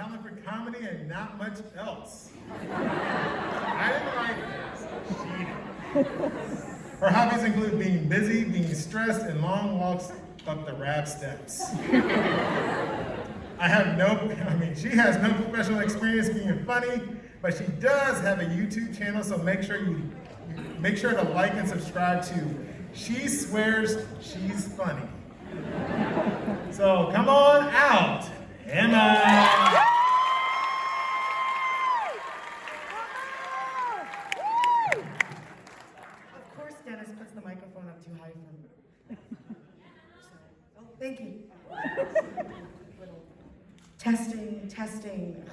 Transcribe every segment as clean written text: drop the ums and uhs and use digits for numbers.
talent for comedy and not much else. I didn't write this, she did. Her hobbies include being busy, being stressed, and long walks up the rap steps. She has no professional experience being funny, but she does have a YouTube channel, so make sure to like and subscribe to She Swears She's Funny. So come on out, Emma. Of course, Dennis puts the microphone up too high for me. Thank you. Testing,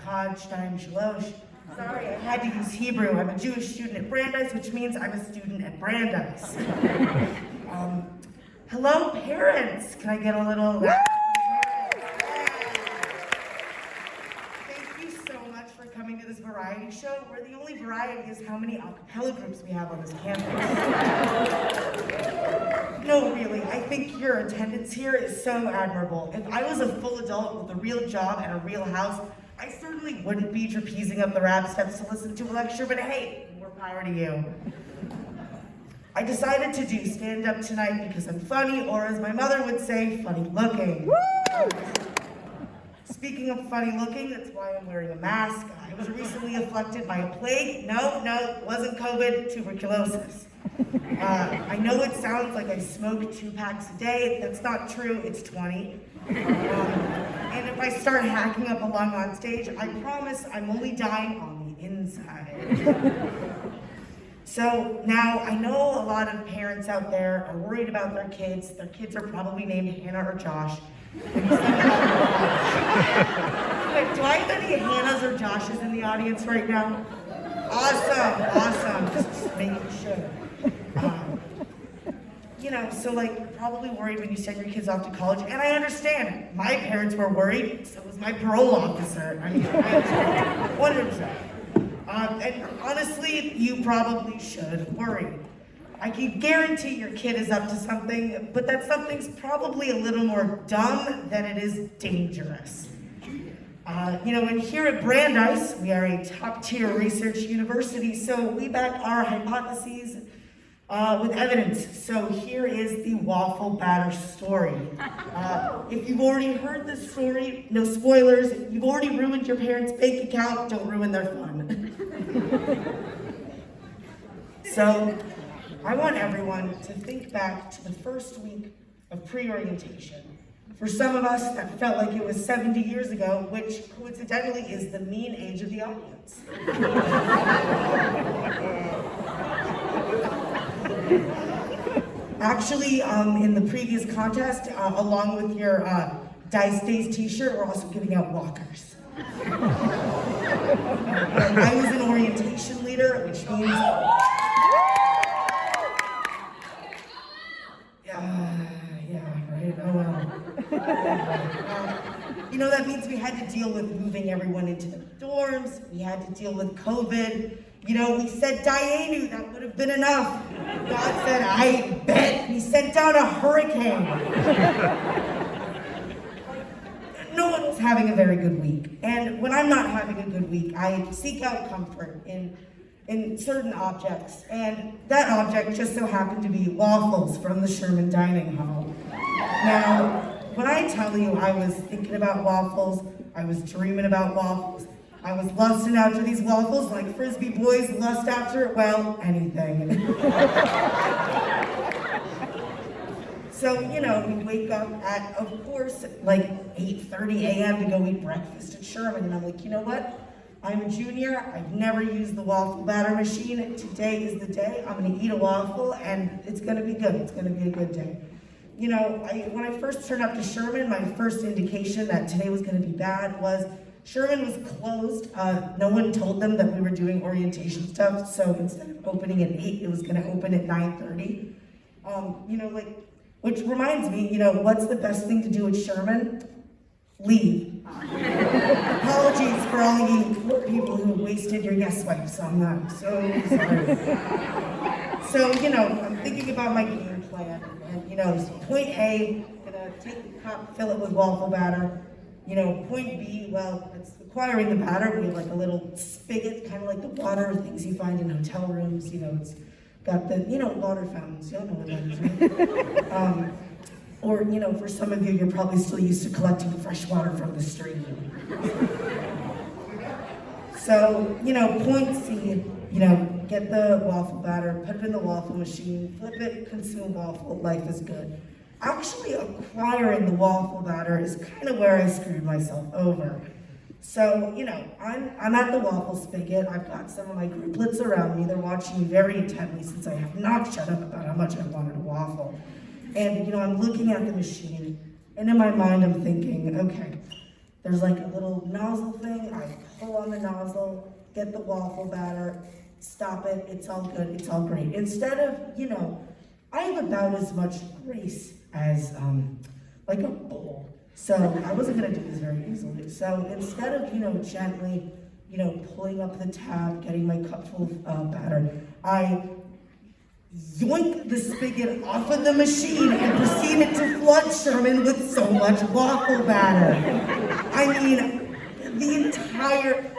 Hodstein, Shalosh. Sorry, I had to use Hebrew. I'm a Jewish student at Brandeis, which means I'm a student at Brandeis. Hello, parents. Can I get a little... Thank you so much for coming to this variety show, where the only variety is how many a cappella groups we have on this campus. No, really, I think your attendance here is so admirable. If I was a full adult with a real job and a real house, I certainly wouldn't be trapezing up the rap steps to listen to a lecture, but hey, more power to you. I decided to do stand-up tonight because I'm funny, or as my mother would say, funny looking. Speaking of funny looking, that's why I'm wearing a mask. I was recently afflicted by a plague. No, it wasn't COVID, tuberculosis. I know it sounds like I smoke 2 packs a day. That's not true, it's 20. And if I start hacking up a lung on stage, I promise I'm only dying on the inside. So now, I know a lot of parents out there are worried about their kids. Their kids are probably named Hannah or Josh. Wait, do I have any Hannahs or Joshes in the audience right now? Awesome, just making sure. So you're probably worried when you send your kids off to college, and I understand. My parents were worried, so was my parole officer. I understand, 100%. And honestly, you probably should worry. I can guarantee your kid is up to something, but that something's probably a little more dumb than it is dangerous. And here at Brandeis, we are a top-tier research university, so we back our hypotheses with evidence. So here is the Waffle Batter Story. If you've already heard this story, no spoilers. If you've already ruined your parents' bank account, don't ruin their fun. So, I want everyone to think back to the first week of pre-orientation. For some of us, that felt like it was 70 years ago, which coincidentally is the mean age of the audience. Actually, in the previous contest, along with your Dice Days t-shirt, we're also giving out walkers. I was an orientation leader, which means... that means we had to deal with moving everyone into the dorms, we had to deal with COVID. We said Dayenu, that would have been enough. God said, I bet. He sent down a hurricane. No one was having a very good week. And when I'm not having a good week, I seek out comfort in certain objects. And that object just so happened to be waffles from the Sherman Dining Hall. Now, when I tell you I was thinking about waffles, I was dreaming about waffles, I was lusting after these waffles like Frisbee boys lust after, well, anything. So, we wake up at, of course, 8:30 a.m. to go eat breakfast at Sherman, and I'm like, you know what? I'm a junior, I've never used the waffle batter machine. Today is the day, I'm gonna eat a waffle, and it's gonna be good, it's gonna be a good day. When I first turned up to Sherman, my first indication that today was gonna be bad was Sherman was closed. No one told them that we were doing orientation stuff, so instead of opening at 8, it was gonna open at 9:30. Which reminds me, what's the best thing to do at Sherman? Leave. Apologies for all of you poor people who wasted your yes swipes on that. I'm so sorry. So, I'm thinking about my game plan. And, point A, gonna take the cup, fill it with waffle batter. Point B, well, it's acquiring the batter. We have like a little spigot, kind of like the water things you find in hotel rooms. It's got the, water fountains. Y'all know what that is, right? Or, for some of you, you're probably still used to collecting fresh water from the stream. So, point C, get the waffle batter, put it in the waffle machine, flip it, consume waffle, life is good. Actually, acquiring the waffle batter is kind of where I screwed myself over. So, I'm at the waffle spigot. I've got some of my grouplets around me. They're watching me very intently since I have not shut up about how much I wanted a waffle. And, I'm looking at the machine, and in my mind, I'm thinking, okay, there's like a little nozzle thing. I pull on the nozzle, get the waffle batter, stop it, it's all good, it's all great. Instead of, I have about as much grace as like a bull. So I wasn't gonna do this very easily. So instead of, gently, pulling up the tab, getting my cup full of batter, I yoink the spigot off of the machine and proceeded to flood Sherman with so much waffle batter. I mean,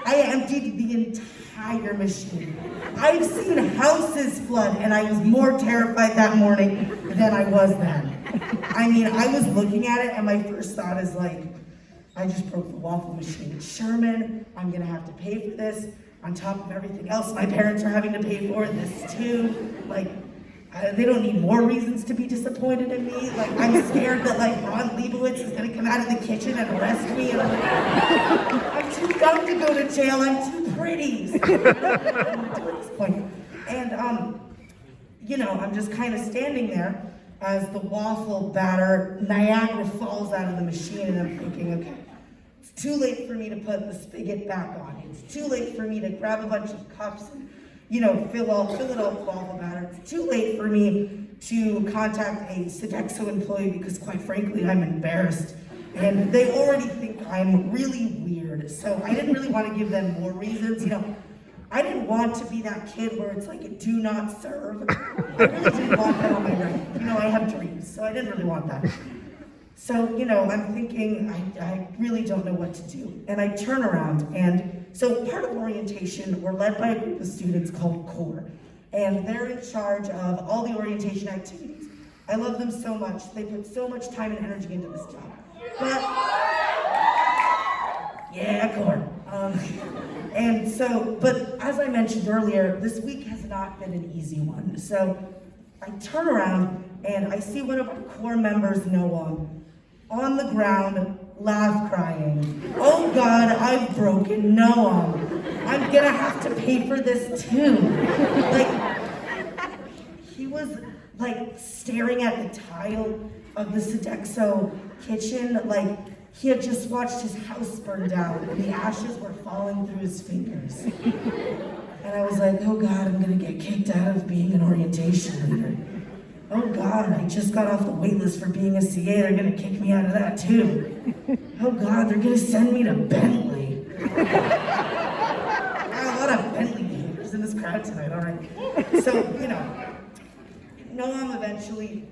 I emptied the entire machine. I've seen houses flood, and I was more terrified that morning than I was then. I mean, I was looking at it, and my first thought is like, I just broke the waffle machine. Sherman, I'm gonna have to pay for this, on top of everything else my parents are having to pay for, this too. Like, they don't need more reasons to be disappointed in me. Like, I'm scared that like Ron Leibowitz is gonna come out of the kitchen and arrest me. And I'm too young to go to jail. I'm too pretty. So I don't know what I'm gonna do at this point. And I'm just kind of standing there as the waffle batter Niagara falls out of the machine, and I'm thinking, okay, it's too late for me to put the spigot back on. It's too late for me to grab a bunch of cups and fill it all with waffle batter. It's too late for me to contact a Sodexo employee because, quite frankly, I'm embarrassed. And they already think I'm really weird. So I didn't really want to give them more reasons. I didn't want to be that kid where it's like a do not serve. I really didn't want that on my record. I have dreams, so I didn't really want that. So, I'm thinking, I really don't know what to do. And I turn around, and so part of orientation, we're led by a group of students called CORE. And they're in charge of all the orientation activities. I love them so much. They put so much time and energy into this job. But, yeah, CORE. But as I mentioned earlier, this week has not been an easy one. So I turn around, and I see one of our CORE members, Noah, on the ground, laugh crying. Oh God, I've broken Noah. I'm gonna have to pay for this too. Like, he was like staring at the tile of the Sodexo kitchen, like he had just watched his house burn down and the ashes were falling through his fingers. And I was like, oh God, I'm gonna get kicked out of being an orientation leader. Oh God, I just got off the wait list for being a CA. They're gonna kick me out of that too. Oh God, they're gonna send me to Bentley. A lot of Bentley haters in this crowd tonight, all right. So, Noam eventually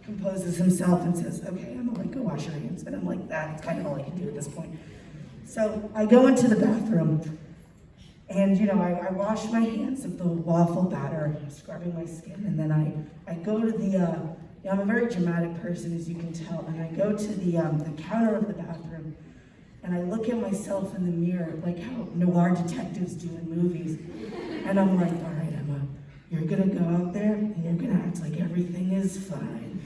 composes himself and says, okay, I'm gonna go wash your hands. And I'm like, that's kind of all I can do at this point. So I go into the bathroom, and I wash my hands of the waffle batter, scrubbing my skin, and then I go to the, I'm a very dramatic person, as you can tell, and I go to the counter of the bathroom, and I look at myself in the mirror, like how noir detectives do in movies, and I'm like, all right, Emma, you're gonna go out there, and you're gonna act like everything is fine.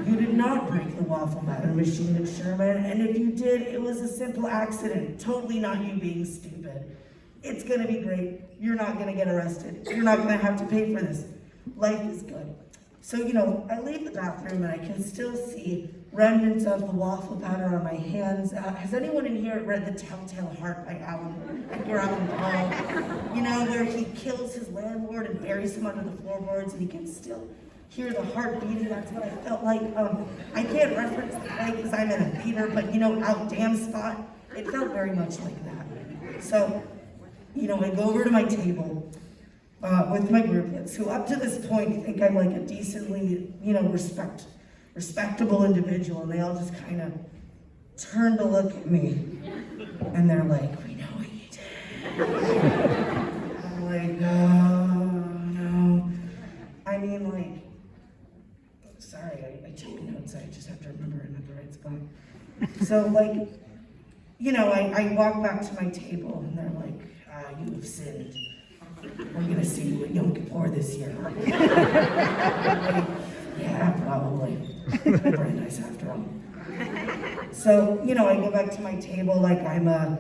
You did not break the waffle batter machine at Sherman, and if you did, it was a simple accident, totally not you being stupid. It's gonna be great. You're not gonna get arrested. You're not gonna have to pay for this. Life is good. So, I leave the bathroom and I can still see remnants of the waffle batter on my hands. Has anyone in here read The Telltale Heart by Edgar Allan Poe? Where he kills his landlord and buries him under the floorboards and he can still hear the heart beating. That's what I felt like. I can't reference the play because I'm in a theater, but out damn spot, it felt very much like that. So, I go over to my table with my grouplets, who up to this point think I'm like a decently, respectable individual, and they all just kind of turn to look at me, and they're like, "We know what you did." I'm like, no. I mean, like, sorry, I took notes. I just have to remember it at the right spot. So, like, you know, I walk back to my table, and they're like, "You have sinned. We're gonna see you at Yom Kippur this year." Like, yeah, probably. Brandeis after all. So, you know, I go back to my table like I'm a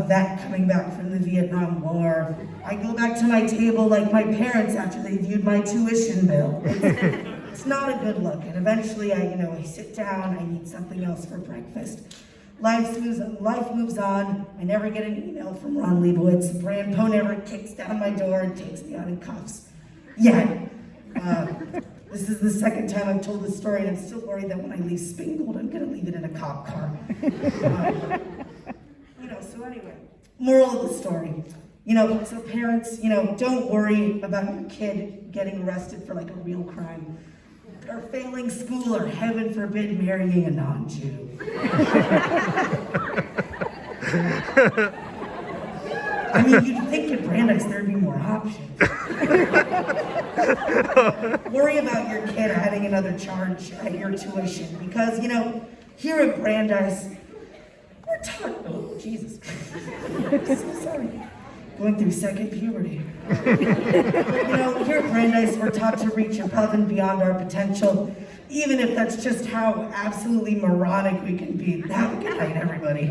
vet coming back from the Vietnam War. I go back to my table like my parents after they viewed my tuition bill. It's not a good look. And eventually I sit down, I need something else for breakfast. Life moves on. I never get an email from Ron Leibowitz. Brandpo never kicks down my door and takes me out in cuffs. Yet. This is the second time I've told this story, and I'm still worried that when I leave Spingold, I'm gonna leave it in a cop car. So anyway, moral of the story. So parents, don't worry about your kid getting arrested for like a real crime, or failing school, or heaven forbid, marrying a non-Jew. I mean, you'd think at Brandeis there'd be more options. Worry about your kid adding another charge at your tuition, because, here at Brandeis, we're taught, oh, Jesus Christ, I'm so sorry. Going through second puberty. Here at Brandeis, we're taught to reach above and beyond our potential, even if that's just how absolutely moronic we can be. Have a good night, everybody.